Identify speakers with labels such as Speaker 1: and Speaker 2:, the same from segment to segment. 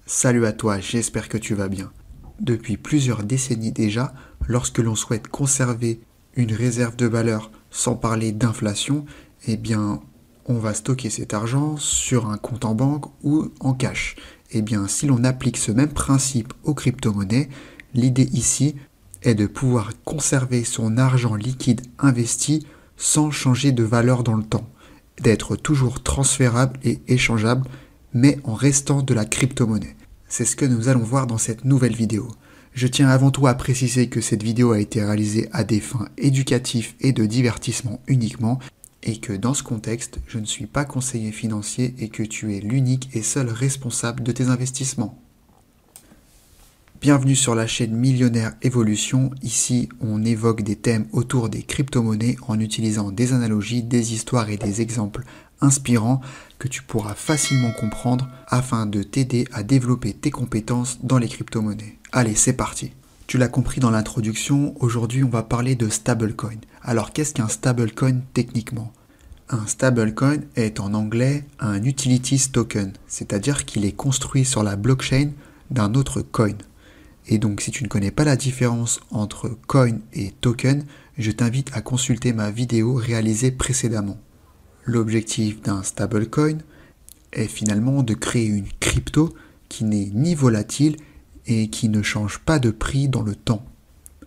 Speaker 1: Salut à toi, j'espère que tu vas bien. Depuis plusieurs décennies déjà, lorsque l'on souhaite conserver une réserve de valeur sans parler d'inflation, eh bien, on va stocker cet argent sur un compte en banque ou en cash. Eh bien, si l'on applique ce même principe aux crypto-monnaies, l'idée ici est de pouvoir conserver son argent liquide investi sans changer de valeur dans le temps, d'être toujours transférable et échangeable, mais en restant de la crypto-monnaie. C'est ce que nous allons voir dans cette nouvelle vidéo. Je tiens avant tout à préciser que cette vidéo a été réalisée à des fins éducatives et de divertissement uniquement, et que dans ce contexte, je ne suis pas conseiller financier et que tu es l'unique et seul responsable de tes investissements. Bienvenue sur la chaîne Millionnaire Evolution. Ici, on évoque des thèmes autour des crypto-monnaies en utilisant des analogies, des histoires et des exemples inspirants que tu pourras facilement comprendre afin de t'aider à développer tes compétences dans les crypto-monnaies. Allez, c'est parti. Tu l'as compris dans l'introduction, aujourd'hui on va parler de stablecoin. Alors qu'est-ce qu'un stablecoin techniquement ? Un stablecoin est en anglais un utilities token, c'est-à-dire qu'il est construit sur la blockchain d'un autre coin. Et donc si tu ne connais pas la différence entre coin et token, je t'invite à consulter ma vidéo réalisée précédemment. L'objectif d'un stablecoin est finalement de créer une crypto qui n'est ni volatile et qui ne change pas de prix dans le temps.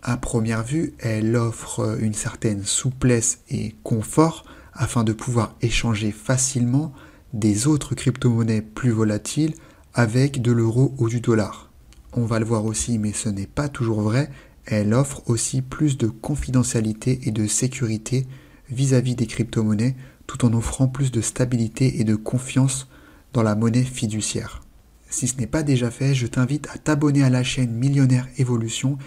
Speaker 1: À première vue, elle offre une certaine souplesse et confort afin de pouvoir échanger facilement des autres crypto-monnaies plus volatiles avec de l'euro ou du dollar. On va le voir aussi, mais ce n'est pas toujours vrai, elle offre aussi plus de confidentialité et de sécurité vis-à-vis des crypto-monnaies, tout en offrant plus de stabilité et de confiance dans la monnaie fiduciaire. Si ce n'est pas déjà fait, je t'invite à t'abonner à la chaîne Millionnaire Evolution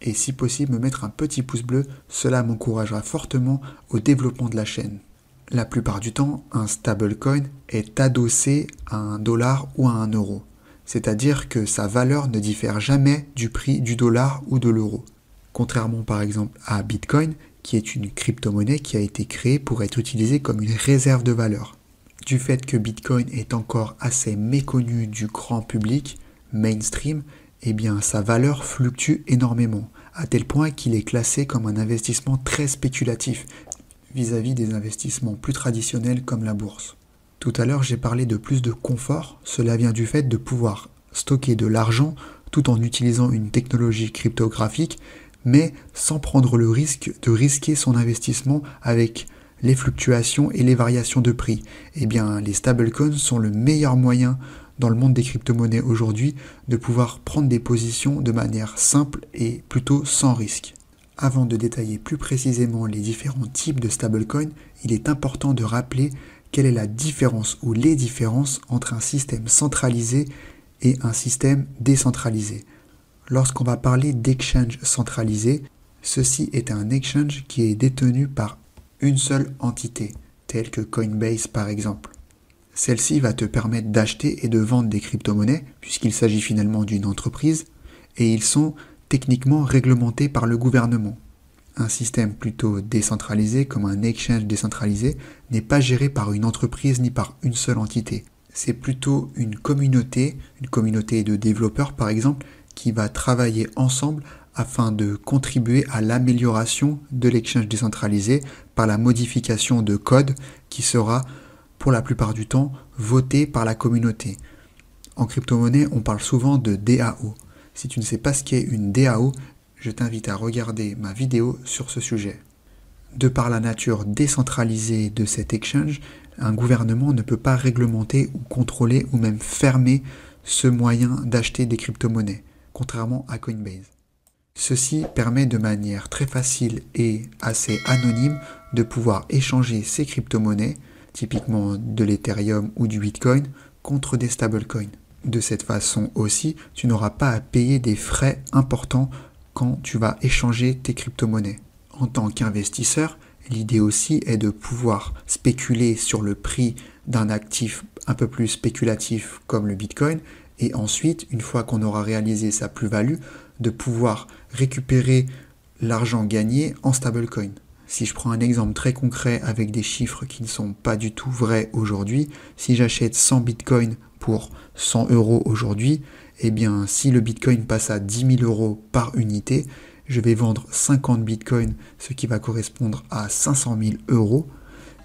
Speaker 1: et si possible me mettre un petit pouce bleu, cela m'encouragera fortement au développement de la chaîne. La plupart du temps, un stablecoin est adossé à un dollar ou à un euro, c'est-à-dire que sa valeur ne diffère jamais du prix du dollar ou de l'euro. Contrairement par exemple à Bitcoin, qui est une crypto-monnaie qui a été créée pour être utilisée comme une réserve de valeur. Du fait que Bitcoin est encore assez méconnu du grand public, mainstream, eh bien sa valeur fluctue énormément, à tel point qu'il est classé comme un investissement très spéculatif vis-à-vis des investissements plus traditionnels comme la bourse. Tout à l'heure, j'ai parlé de plus de confort, cela vient du fait de pouvoir stocker de l'argent tout en utilisant une technologie cryptographique, mais sans prendre le risque de risquer son investissement avec les fluctuations et les variations de prix. Eh bien, les stablecoins sont le meilleur moyen dans le monde des crypto-monnaies aujourd'hui de pouvoir prendre des positions de manière simple et plutôt sans risque. Avant de détailler plus précisément les différents types de stablecoins, il est important de rappeler quelle est la différence ou les différences entre un système centralisé et un système décentralisé. Lorsqu'on va parler d'exchange centralisé, ceci est un exchange qui est détenu par une seule entité, telle que Coinbase par exemple. Celle-ci va te permettre d'acheter et de vendre des crypto-monnaies, puisqu'il s'agit finalement d'une entreprise, et ils sont techniquement réglementés par le gouvernement. Un système plutôt décentralisé, comme un exchange décentralisé, n'est pas géré par une entreprise ni par une seule entité. C'est plutôt une communauté de développeurs par exemple, qui va travailler ensemble afin de contribuer à l'amélioration de l'exchange décentralisé par la modification de code qui sera, pour la plupart du temps, voté par la communauté. En crypto-monnaie, on parle souvent de DAO. Si tu ne sais pas ce qu'est une DAO, je t'invite à regarder ma vidéo sur ce sujet. De par la nature décentralisée de cet exchange, un gouvernement ne peut pas réglementer ou contrôler ou même fermer ce moyen d'acheter des crypto-monnaies, contrairement à Coinbase. Ceci permet de manière très facile et assez anonyme de pouvoir échanger ces crypto-monnaies, typiquement de l'Ethereum ou du Bitcoin, contre des stablecoins. De cette façon aussi, tu n'auras pas à payer des frais importants quand tu vas échanger tes crypto-monnaies. En tant qu'investisseur, l'idée aussi est de pouvoir spéculer sur le prix d'un actif un peu plus spéculatif comme le Bitcoin et ensuite, une fois qu'on aura réalisé sa plus-value, de pouvoir récupérer l'argent gagné en stablecoin. Si je prends un exemple très concret avec des chiffres qui ne sont pas du tout vrais aujourd'hui, si j'achète 100 bitcoins pour 100 euros aujourd'hui, eh bien si le bitcoin passe à 10 000 euros par unité, je vais vendre 50 bitcoins, ce qui va correspondre à 500 000 euros,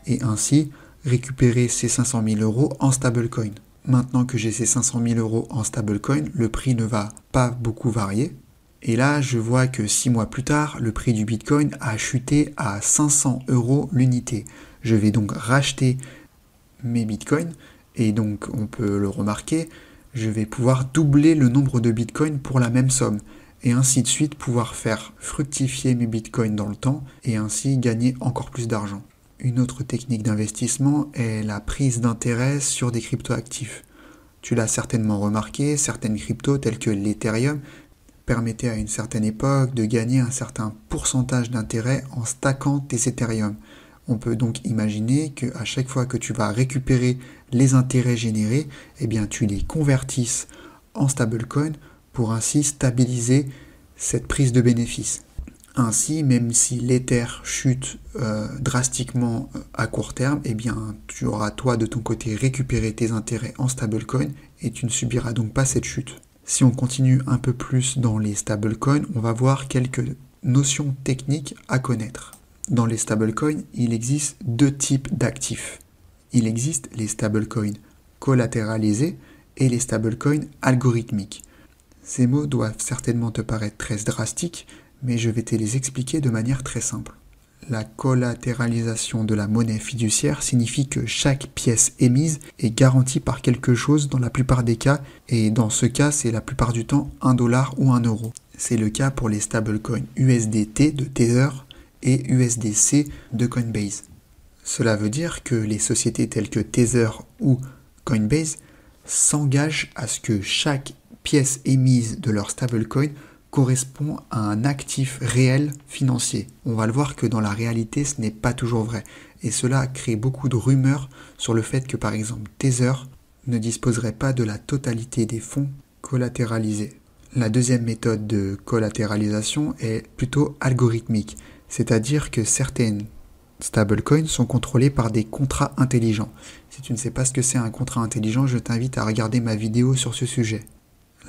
Speaker 1: et ainsi récupérer ces 500 000 euros en stablecoin. Maintenant que j'ai ces 500 000 euros en stablecoin, le prix ne va pas beaucoup varier. Et là, je vois que 6 mois plus tard, le prix du bitcoin a chuté à 500 euros l'unité. Je vais donc racheter mes bitcoins, et donc on peut le remarquer, je vais pouvoir doubler le nombre de bitcoins pour la même somme, et ainsi de suite pouvoir faire fructifier mes bitcoins dans le temps, et ainsi gagner encore plus d'argent. Une autre technique d'investissement est la prise d'intérêt sur des cryptoactifs. Tu l'as certainement remarqué, certaines cryptos telles que l'Ethereum permettaient à une certaine époque de gagner un certain pourcentage d'intérêt en stackant tes Ethereum. On peut donc imaginer qu'à chaque fois que tu vas récupérer les intérêts générés, eh bien tu les convertisses en stablecoin pour ainsi stabiliser cette prise de bénéfice. Ainsi, même si l'Ether chute drastiquement à court terme, eh bien, tu auras toi de ton côté récupéré tes intérêts en stablecoin et tu ne subiras donc pas cette chute. Si on continue un peu plus dans les stablecoins, on va voir quelques notions techniques à connaître. Dans les stablecoins, il existe deux types d'actifs. Il existe les stablecoins collatéralisés et les stablecoins algorithmiques. Ces mots doivent certainement te paraître très drastiques, mais je vais te les expliquer de manière très simple. La collatéralisation de la monnaie fiduciaire signifie que chaque pièce émise est garantie par quelque chose dans la plupart des cas, et dans ce cas, c'est la plupart du temps $1 ou €1. C'est le cas pour les stablecoins USDT de Tether et USDC de Coinbase. Cela veut dire que les sociétés telles que Tether ou Coinbase s'engagent à ce que chaque pièce émise de leur stablecoin correspond à un actif réel financier. On va le voir que dans la réalité, ce n'est pas toujours vrai. Et cela crée beaucoup de rumeurs sur le fait que, par exemple, Tether ne disposerait pas de la totalité des fonds collatéralisés. La deuxième méthode de collatéralisation est plutôt algorithmique, c'est-à-dire que certaines stablecoins sont contrôlées par des contrats intelligents. Si tu ne sais pas ce que c'est un contrat intelligent, je t'invite à regarder ma vidéo sur ce sujet.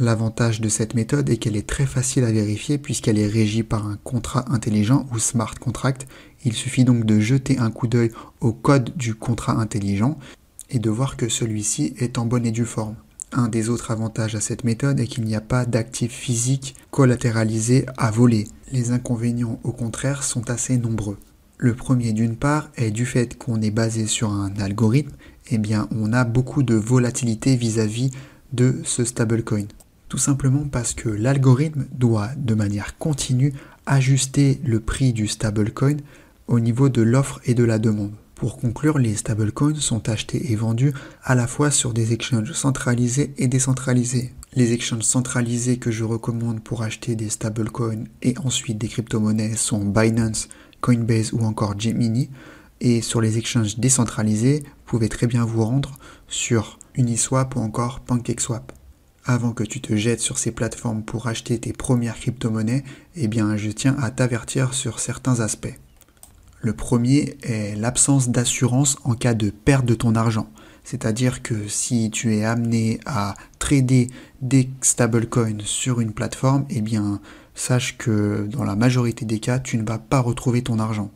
Speaker 1: L'avantage de cette méthode est qu'elle est très facile à vérifier puisqu'elle est régie par un contrat intelligent ou smart contract. Il suffit donc de jeter un coup d'œil au code du contrat intelligent et de voir que celui-ci est en bonne et due forme. Un des autres avantages à cette méthode est qu'il n'y a pas d'actifs physiques collatéralisés à voler. Les inconvénients, au contraire, sont assez nombreux. Le premier, d'une part, est du fait qu'on est basé sur un algorithme, eh bien on a beaucoup de volatilité vis-à-vis de ce stablecoin. Tout simplement parce que l'algorithme doit, de manière continue, ajuster le prix du stablecoin au niveau de l'offre et de la demande. Pour conclure, les stablecoins sont achetés et vendus à la fois sur des exchanges centralisés et décentralisés. Les exchanges centralisés que je recommande pour acheter des stablecoins et ensuite des crypto-monnaies sont Binance, Coinbase ou encore Gemini. Et sur les exchanges décentralisés, vous pouvez très bien vous rendre sur Uniswap ou encore PancakeSwap. Avant que tu te jettes sur ces plateformes pour acheter tes premières crypto-monnaies, eh bien, je tiens à t'avertir sur certains aspects. Le premier est l'absence d'assurance en cas de perte de ton argent. C'est-à-dire que si tu es amené à trader des stablecoins sur une plateforme, eh bien, sache que dans la majorité des cas, tu ne vas pas retrouver ton argent.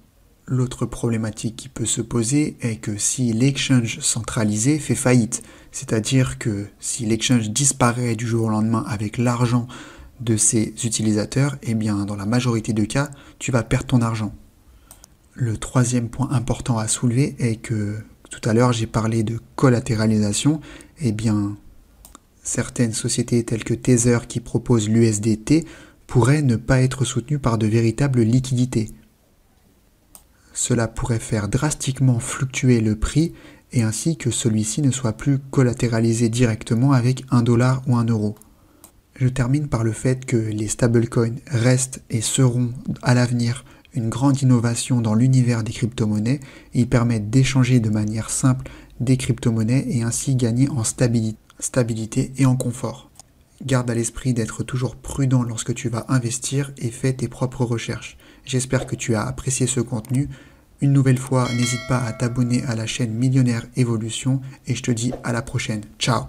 Speaker 1: L'autre problématique qui peut se poser est que si l'exchange centralisé fait faillite, c'est-à-dire que si l'exchange disparaît du jour au lendemain avec l'argent de ses utilisateurs, eh bien dans la majorité des cas, tu vas perdre ton argent. Le troisième point important à soulever est que tout à l'heure j'ai parlé de collatéralisation, eh bien certaines sociétés telles que Tether qui proposent l'USDT pourraient ne pas être soutenues par de véritables liquidités. Cela pourrait faire drastiquement fluctuer le prix et ainsi que celui-ci ne soit plus collatéralisé directement avec $1 ou €1. Je termine par le fait que les stablecoins restent et seront à l'avenir une grande innovation dans l'univers des crypto-monnaies. Ils permettent d'échanger de manière simple des crypto-monnaies et ainsi gagner en stabilité et en confort. Garde à l'esprit d'être toujours prudent lorsque tu vas investir et fais tes propres recherches. J'espère que tu as apprécié ce contenu. Une nouvelle fois, n'hésite pas à t'abonner à la chaîne Millionnaire Évolution et je te dis à la prochaine. Ciao!